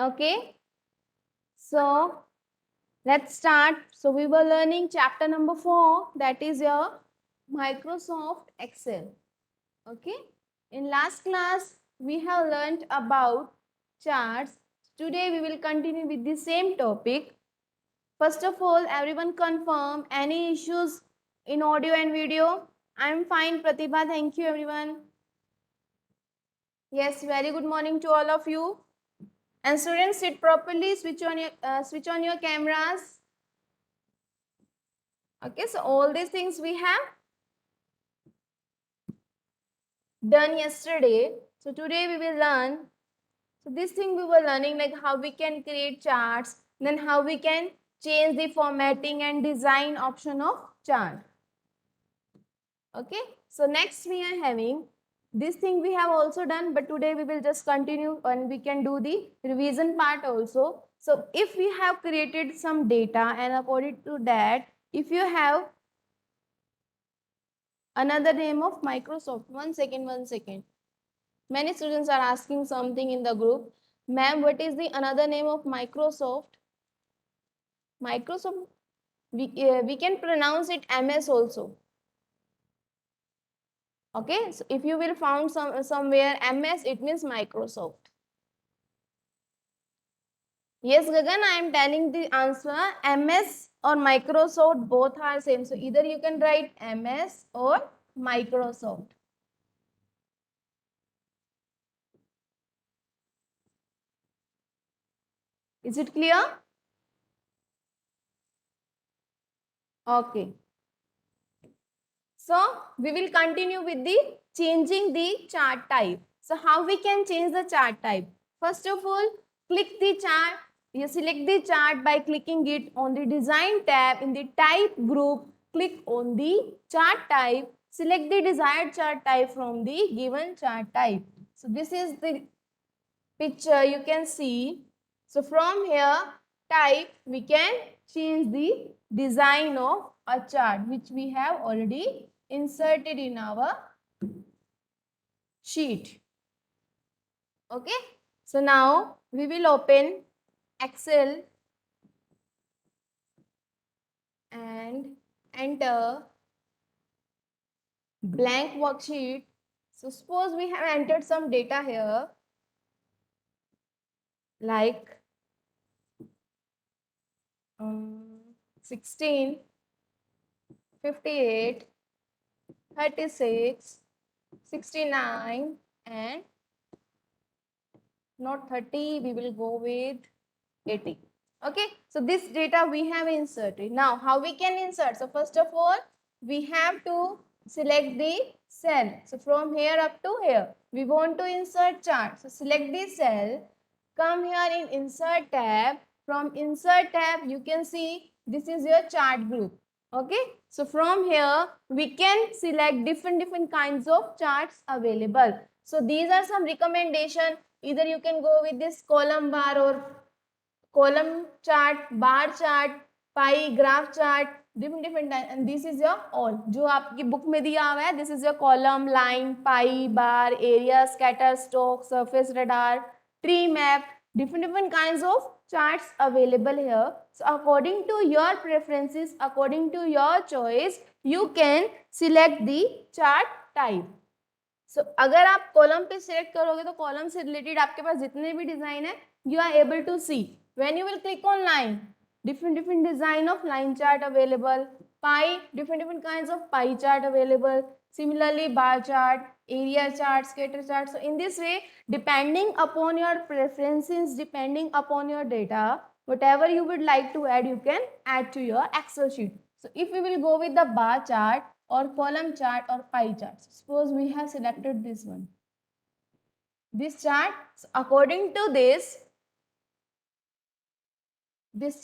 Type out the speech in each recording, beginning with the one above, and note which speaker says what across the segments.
Speaker 1: Okay, so let's start. So we were learning chapter number 4, that is your Microsoft Excel. Okay, in last class we have learned about charts. Today we will continue with the same topic. First of all, everyone confirm any issues in audio and video. I am fine, Pratibha. Thank you, everyone. Yes, very good morning to all of you. And students, sit properly. Switch on your cameras. Okay, so all these things we have done yesterday. So today we will learn. So this thing we were learning, like how we can create charts, then how we can change the formatting and design option of chart. Okay, so next we are having this thing we have also done, but today we will just continue and we can do the revision part also. So if we have created some data and according to that, if you have another name of Microsoft, one second. Many students are asking something in the group, ma'am, what is the another name of Microsoft? Microsoft, we can pronounce it MS also. Okay, so if you will found somewhere MS, it means Microsoft. Yes, Gagan, I am telling the answer. MS or Microsoft both are same. So either you can write MS or Microsoft. Is it clear? Okay. So we will continue with the changing the chart type. So how we can change the chart type? First of all, click the chart. You select the chart by clicking it on the design tab in the type group. Click on the chart type. Select the desired chart type from the given chart type. So this is the picture you can see. So from here type we can change the design of a chart which we have already inserted in our sheet. Okay, so now we will open Excel and enter blank worksheet. So suppose we have entered some data here like 16, 58, 36, 69 and not 30, we will go with 80. Okay, so this data we have inserted. Now how we can insert? So first of all, we have to select the cell. So from here up to here, we want to insert chart. So select the cell, come here in insert tab. From insert tab, you can see this is your chart group. Okay, so from here we can select different kinds of charts available. So these are some recommendation. Either you can go with this column bar or column chart, bar chart, pie, graph chart, different and this is your all जो आपकी book में दिया हुआ है. This is your column, line, pie, bar, area, scatter, stock, surface radar, tree map, different kinds of charts available here. So according to your preferences, according to your choice, you can select the chart type. So अगर आप column पे select करोगे तो column से related आपके पास जितने भी design है you are able to see. When you will click on line, different design of line chart available, pie, different kinds of pie chart available, similarly bar chart, area chart, scatter chart. So in this way, depending upon your preferences, depending upon your data, whatever you would like to add, you can add to your Excel sheet. So if we will go with the bar chart or column chart or pie chart, suppose we have selected this one, this chart, so according to this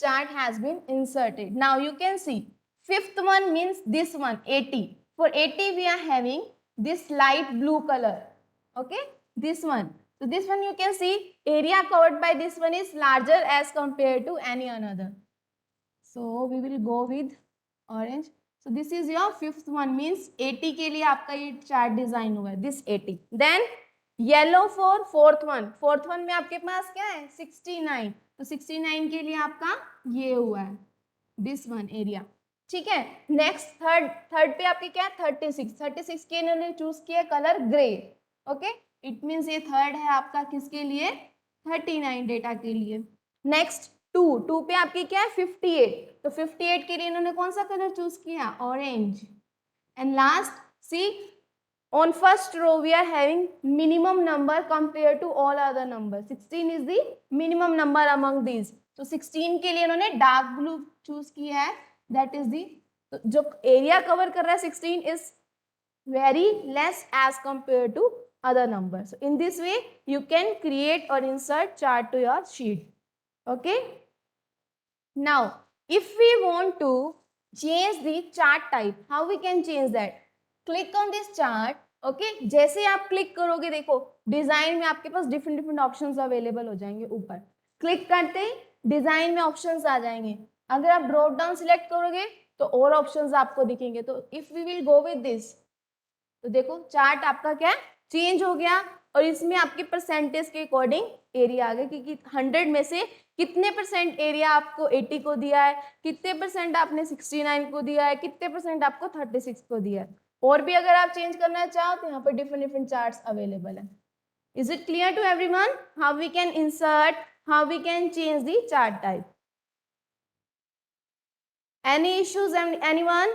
Speaker 1: chart has been inserted. Now you can see fifth one means this one 80. For 80 we are having this light blue color. Okay, this one. So this one you can see area covered by this one is larger as compared to any another. So we will go with orange. So this is your fifth one means 80 के लिए आपका ये chart design हुआ है, this 80. Then yellow for fourth one में आपके पास क्या है 69, तो 69 के लिए आपका ये हुआ है दिस वन एरिया, ठीक है। नेक्स्ट थर्ड पे आपके क्या है 36 के इन्होंने चूज किया colour grey, okay, it means ये थर्ड है आपका किसके लिए 39 डेटा के लिए। नेक्स्ट टू पे आपकी क्या है 58, तो 58 के लिए इन्होंने कौन सा कलर चूज किया orange. And last see on first row we are having minimum number compared to all other numbers, 16 is the minimum number among these, तो 16 के लिए इन्होंने डार्क ब्लू चूज किया है, दैट इज दी जो area cover कर रहा है 16 is very less as compared to other numbers. So in this way you can create or insert chart to your sheet, okay. Now if we want to change the chart type, how we can change that, click on this chart, okay जैसे आप click करोगे देखो design में आपके पास different options available हो जाएंगे, ऊपर click करते ही डिजाइन में ऑप्शंस आ जाएंगे, अगर आप ड्रॉप डाउन सिलेक्ट करोगे तो और ऑप्शंस आपको दिखेंगे। तो if we will go with this, तो देखो चार्ट आपका क्या चेंज हो गया और इसमें आपके परसेंटेज के अकॉर्डिंग एरिया आ गया कि 100 में से कितने परसेंट एरिया आपको 80 को दिया है, कितने परसेंट आपने 69 को दिया है, कितने परसेंट आपको 36 को दिया है। और भी अगर आप चेंज करना चाहो तो यहाँ पर डिफरेंट चार्ट्स अवेलेबल है। Is it clear to everyone how we can insert, how we can change the chart type? Any issues anyone?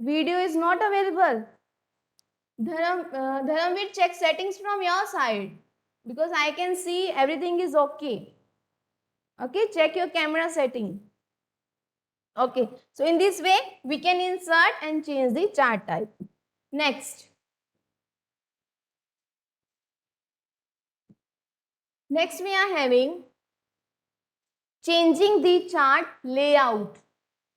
Speaker 1: Video is not available? Dharamveer, check settings from your side because I can see everything is okay. Okay, check your camera setting. Okay, so in this way we can insert and change the chart type. Next we are having changing the chart layout.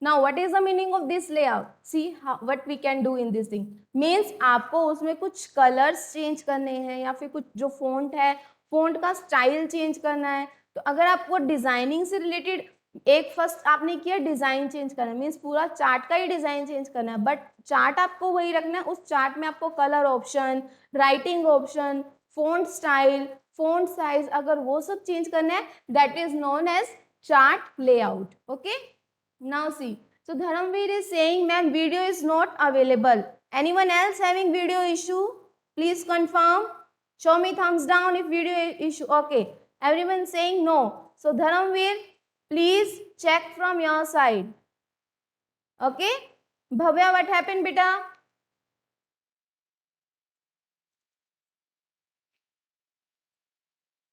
Speaker 1: Now what is the meaning of this layout? See what we can do in this thing. Means आपको उसमें कुछ colours change करने हैं या फिर कुछ जो font है फॉन्ट का स्टाइल चेंज करना है। तो अगर आपको डिजाइनिंग से रिलेटेड एक फर्स्ट आपने किया डिजाइन चेंज करना है, मीन्स पूरा चार्ट का ही डिजाइन चेंज करना है, बट चार्ट आपको वही रखना है, उस चार्ट में आपको colour option, writing option, font style, font size, अगर वो सब चेंज करना है that is known as chart layout. Okay, now see, so Dharamveer is saying ma'am video is not available. Anyone else having video issue? Please confirm, show me thumbs down if video issue. Okay, everyone saying no. So Dharamveer, please check from your side. Okay, Bhavya, what happened beta?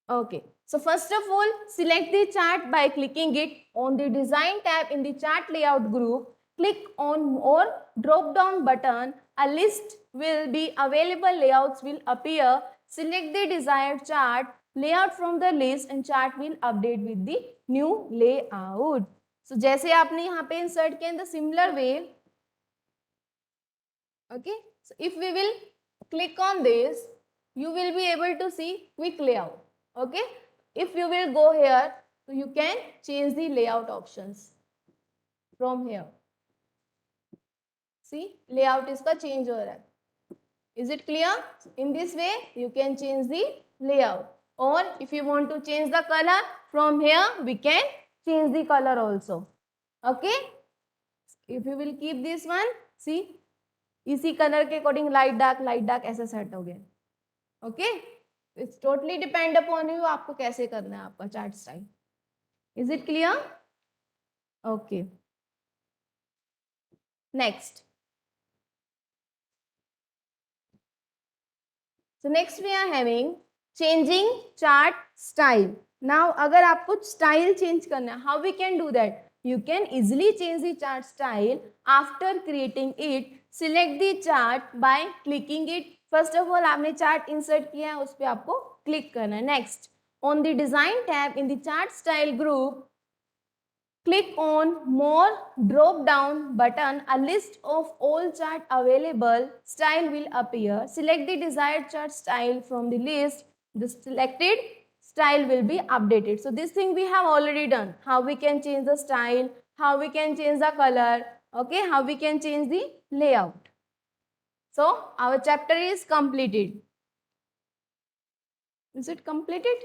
Speaker 1: Okay, so first of all select the chart by clicking it on the design tab in the chart layout group. Click on more drop down button, a list will be available, layouts will appear. Select the desired chart layout from the list and chart will update with the new layout. So जैसे आपने यहाँ पे insert किया in the similar way. Okay, so if we will click on this you will be able to see quick layout. Okay, if you will go here so you can change the layout options from here. See layout इसका change हो रहा है. Is it clear? In this way you can change the layout, or if you want to change the color from here we can change the color also. Okay, if you will keep this one, see इसी colour के according light dark ऐसे set हो गया. Okay, it's totally depend upon you आपको कैसे करना है आपका chart style. Is it clear? Okay, next. So next we are having changing chart style. Now अगर आपको स्टाइल चेंज करना है, how we can do that? You can easily change the chart style after creating it. Select the chart by clicking it. First of all आपने chart insert किया है उस पर आपको क्लिक करना है. Next on the design tab in the chart style group, click on more drop down button. A list of all chart available style will appear. Select the desired chart style from the list. The selected style will be updated. So this thing we have already done. How we can change the style, how we can change the color, okay, how we can change the layout. So our chapter is completed. Is it completed?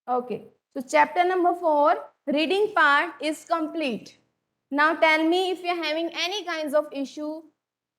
Speaker 1: Okay. So chapter number 4, reading part is complete. Now tell me if you are having any kinds of issue